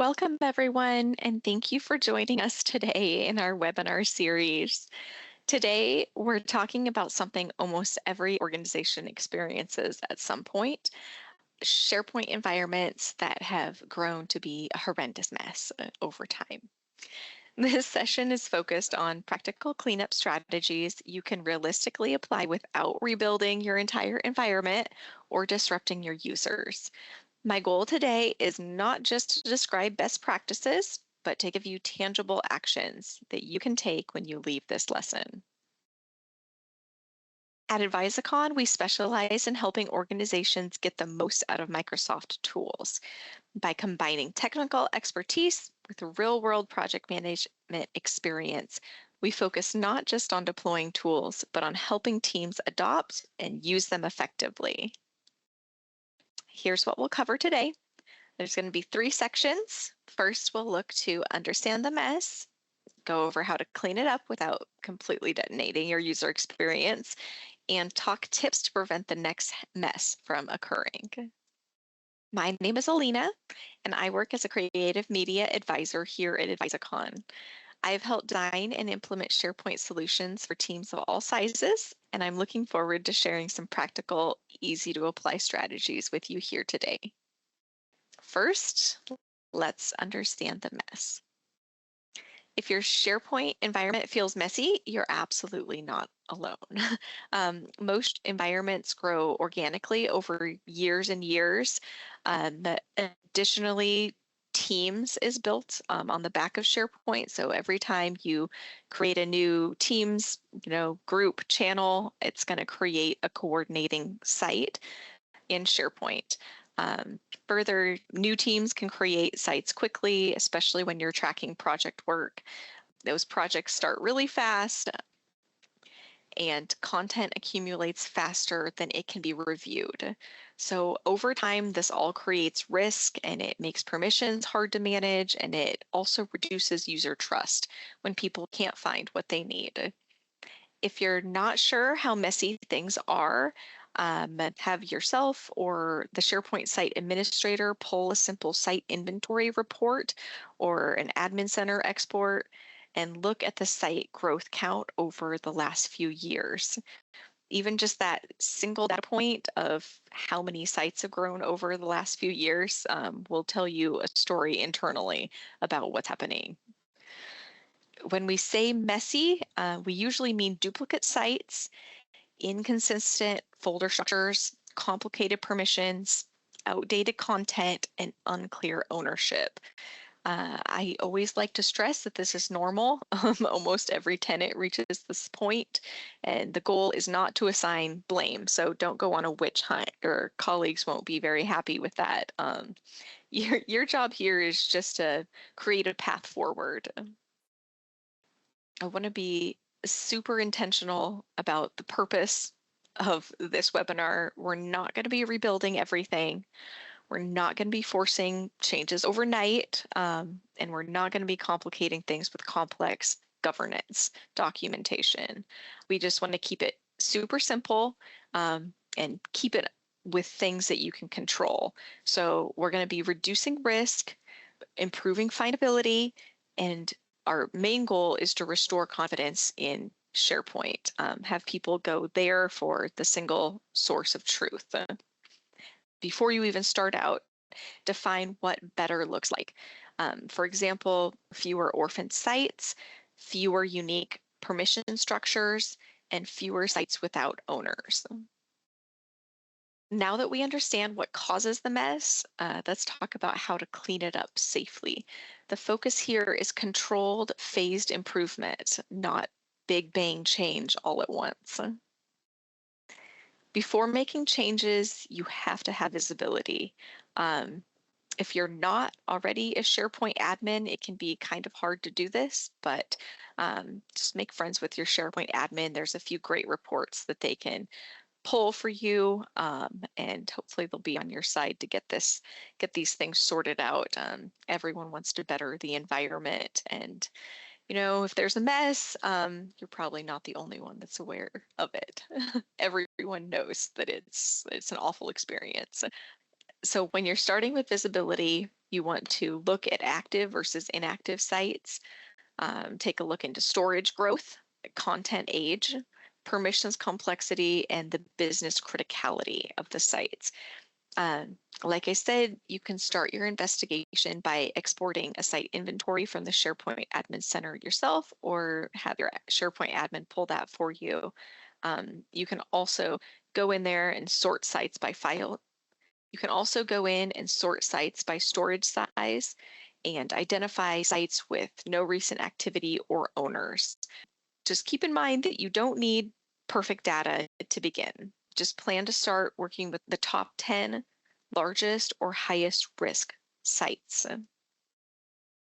Welcome, everyone, and thank you for joining us today in our webinar series. Today, we're talking about something almost every organization experiences at some point, SharePoint environments that have grown to be a horrendous mess over time. This session is focused on practical cleanup strategies you can realistically apply without rebuilding your entire environment or disrupting your users. My goal today is not just to describe best practices, but to give you tangible actions that you can take when you leave this lesson. At Advisicon, we specialize in helping organizations get the most out of Microsoft tools by combining technical expertise with real-world project management experience. We focus not just on deploying tools, but on helping teams adopt and use them effectively. Here's what we'll cover today. There's going to be 3 sections. First, we'll look to understand the mess, go over how to clean it up without completely detonating your user experience, and talk tips to prevent the next mess from occurring. My name is Alina, and I work as a creative media advisor here at Advisicon. I've helped design and implement SharePoint solutions for teams of all sizes, and I'm looking forward to sharing some practical, easy to apply strategies with you here today. First, let's understand the mess. If your SharePoint environment feels messy, you're absolutely not alone. Most environments grow organically over years and years. Additionally, Teams is built on the back of SharePoint. So every time you create a new Teams, group channel, it's going to create a coordinating site in SharePoint. Further, new teams can create sites quickly, especially when you're tracking project work. Those projects start really fast and content accumulates faster than it can be reviewed. So over time, this all creates risk and it makes permissions hard to manage, and it also reduces user trust when people can't find what they need. If you're not sure how messy things are, have yourself or the SharePoint site administrator pull a simple site inventory report or an admin center export and look at the site growth count over the last few years. Even just that single data point of how many sites have grown over the last few years will tell you a story internally about what's happening. When we say messy, we usually mean duplicate sites, inconsistent folder structures, complicated permissions, outdated content, and unclear ownership. I always like to stress that this is normal. Almost every tenant reaches this point, and the goal is not to assign blame. So don't go on a witch hunt. Your colleagues won't be very happy with that. Your job here is just to create a path forward. I want to be super intentional about the purpose of this webinar. We're not going to be rebuilding everything. We're not going to be forcing changes overnight, and we're not going to be complicating things with complex governance documentation. We just want to keep it super simple and keep it with things that you can control. So we're going to be reducing risk, improving findability, and our main goal is to restore confidence in SharePoint, have people go there for the single source of truth. Before you even start out, define what better looks like. For example, fewer orphan sites, fewer unique permission structures, and fewer sites without owners. Now that we understand what causes the mess, let's talk about how to clean it up safely. The focus here is controlled, phased improvement, not big bang change all at once. Before making changes, you have to have visibility. If you're not already a SharePoint admin, it can be kind of hard to do this, but just make friends with your SharePoint admin. There's a few great reports that they can pull for you, and hopefully they'll be on your side to get these things sorted out. Everyone wants to better the environment, and if there's a mess, you're probably not the only one that's aware of it. Everyone knows that it's an awful experience. So when you're starting with visibility, you want to look at active versus inactive sites. Take a look into storage growth, content age, permissions complexity, and the business criticality of the sites. Like I said, you can start your investigation by exporting a site inventory from the SharePoint Admin Center yourself, or have your SharePoint admin pull that for you. You can also go in there and sort sites by file. You can also go in and sort sites by storage size and identify sites with no recent activity or owners. Just keep in mind that you don't need perfect data to begin. Just plan to start working with the top 10 largest or highest risk sites.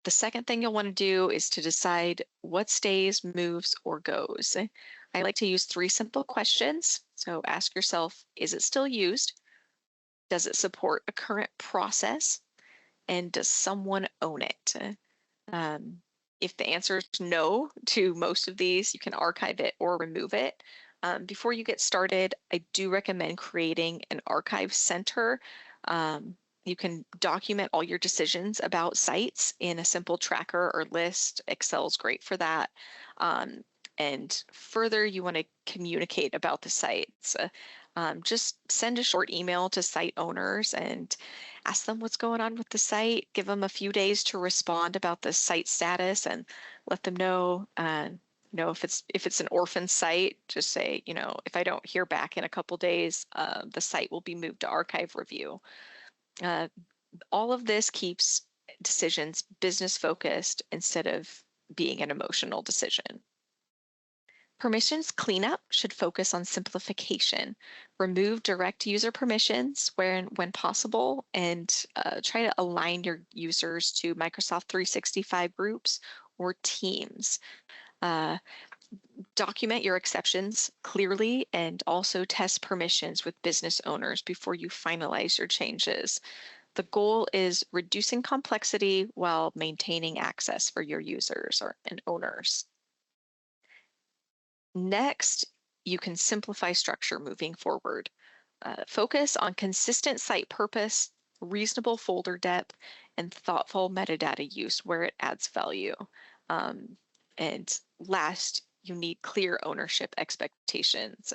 The second thing you'll want to do is to decide what stays, moves, or goes. I like to use 3 simple questions. So ask yourself, is it still used? Does it support a current process? And does someone own it? Um, if the answer is no to most of these, you can archive it or remove it. Before you get started, I do recommend creating an archive center. You can document all your decisions about sites in a simple tracker or list. Excel's great for that. And further, you want to communicate about the sites. Just send a short email to site owners and ask them what's going on with the site. Give them a few days to respond about the site status and let them know. If it's an orphan site, just say, if I don't hear back in a couple days, the site will be moved to archive review. All of this keeps decisions business focused instead of being an emotional decision. Permissions cleanup should focus on simplification. Remove direct user permissions when possible, and try to align your users to Microsoft 365 groups or teams. Uh, Document your exceptions clearly and also test permissions with business owners before you finalize your changes. The goal is reducing complexity while maintaining access for your users and owners. Next, you can simplify structure moving forward. Focus on consistent site purpose, reasonable folder depth, and thoughtful metadata use where it adds value. And last, you need clear ownership expectations.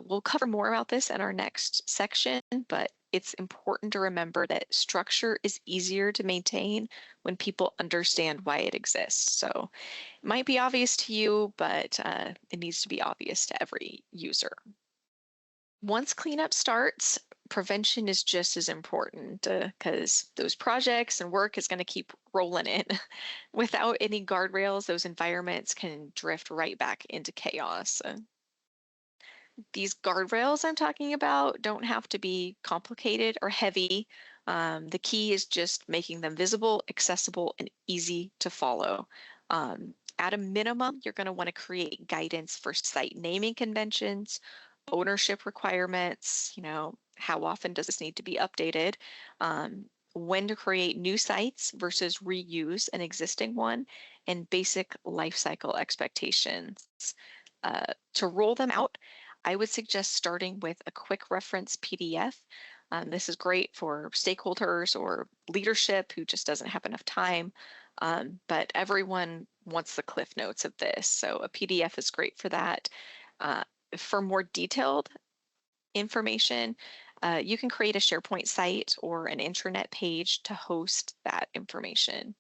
We'll cover more about this in our next section, but it's important to remember that structure is easier to maintain when people understand why it exists. So it might be obvious to you, but it needs to be obvious to every user. Once cleanup starts, prevention is just as important because those projects and work is going to keep rolling in. Without any guardrails, those environments can drift right back into chaos. These guardrails I'm talking about don't have to be complicated or heavy. The key is just making them visible, accessible, and easy to follow. At a minimum, you're going to want to create guidance for site naming conventions, ownership requirements, how often does this need to be updated, when to create new sites versus reuse an existing one, and basic lifecycle expectations. To roll them out, I would suggest starting with a quick reference PDF. This is great for stakeholders or leadership who just doesn't have enough time, but everyone wants the cliff notes of this, so a PDF is great for that. For more detailed information, you can create a SharePoint site or an intranet page to host that information.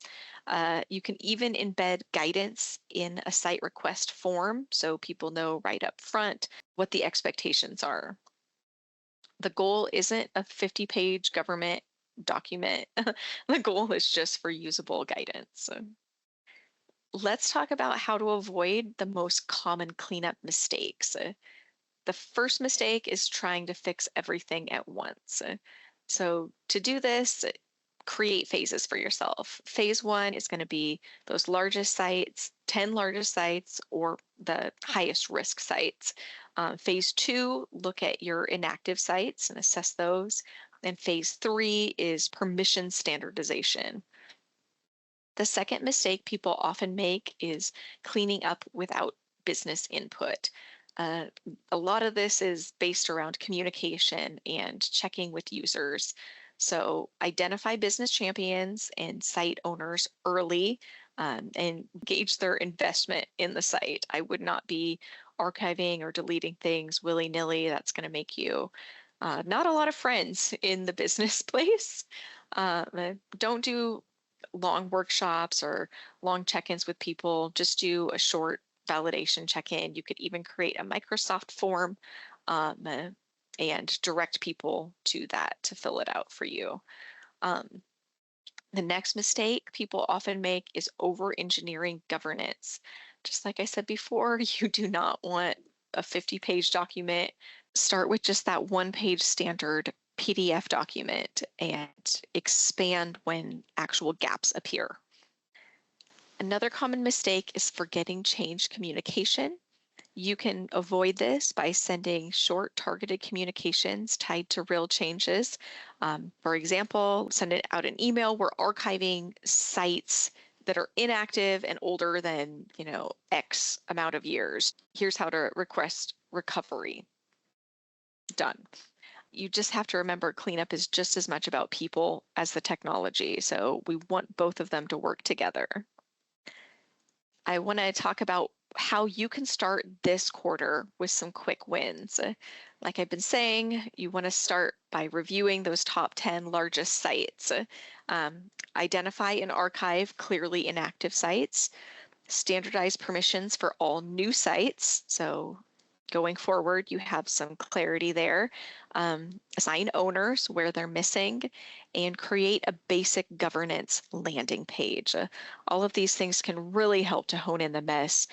You can even embed guidance in a site request form so people know right up front what the expectations are. The goal isn't a 50-page government document. The goal is just for usable guidance. Let's talk about how to avoid the most common cleanup mistakes. The first mistake is trying to fix everything at once. So to do this, create phases for yourself. Phase 1 is going to be those largest sites, 10 largest sites, or the highest risk sites. Phase 2, look at your inactive sites and assess those. And phase 3 is permission standardization. The second mistake people often make is cleaning up without business input. A lot of this is based around communication and checking with users. So identify business champions and site owners early, and gauge their investment in the site. I would not be archiving or deleting things willy-nilly. That's going to make you not a lot of friends in the business place. Don't do long workshops or long check-ins with people. Just do a short validation check-in. You could even create a Microsoft form, um, and direct people to that to fill it out for you. Um, the next mistake people often make is over engineering governance. Just like I said before, you do not want a 50-page document. Start with just that one-page standard PDF document and expand when actual gaps appear. Another common mistake is forgetting change communication. You can avoid this by sending short targeted communications tied to real changes. For example, send it out an email. We're archiving sites that are inactive and older than, X amount of years. Here's how to request recovery. Done. You just have to remember cleanup is just as much about people as the technology. So we want both of them to work together. I want to talk about how you can start this quarter with some quick wins. Like I've been saying, you want to start by reviewing those top 10 largest sites. Identify and archive clearly inactive sites. Standardize permissions for all new sites. So going forward, you have some clarity there. Assign owners where they're missing, and create a basic governance landing page. All of these things can really help to hone in the mess.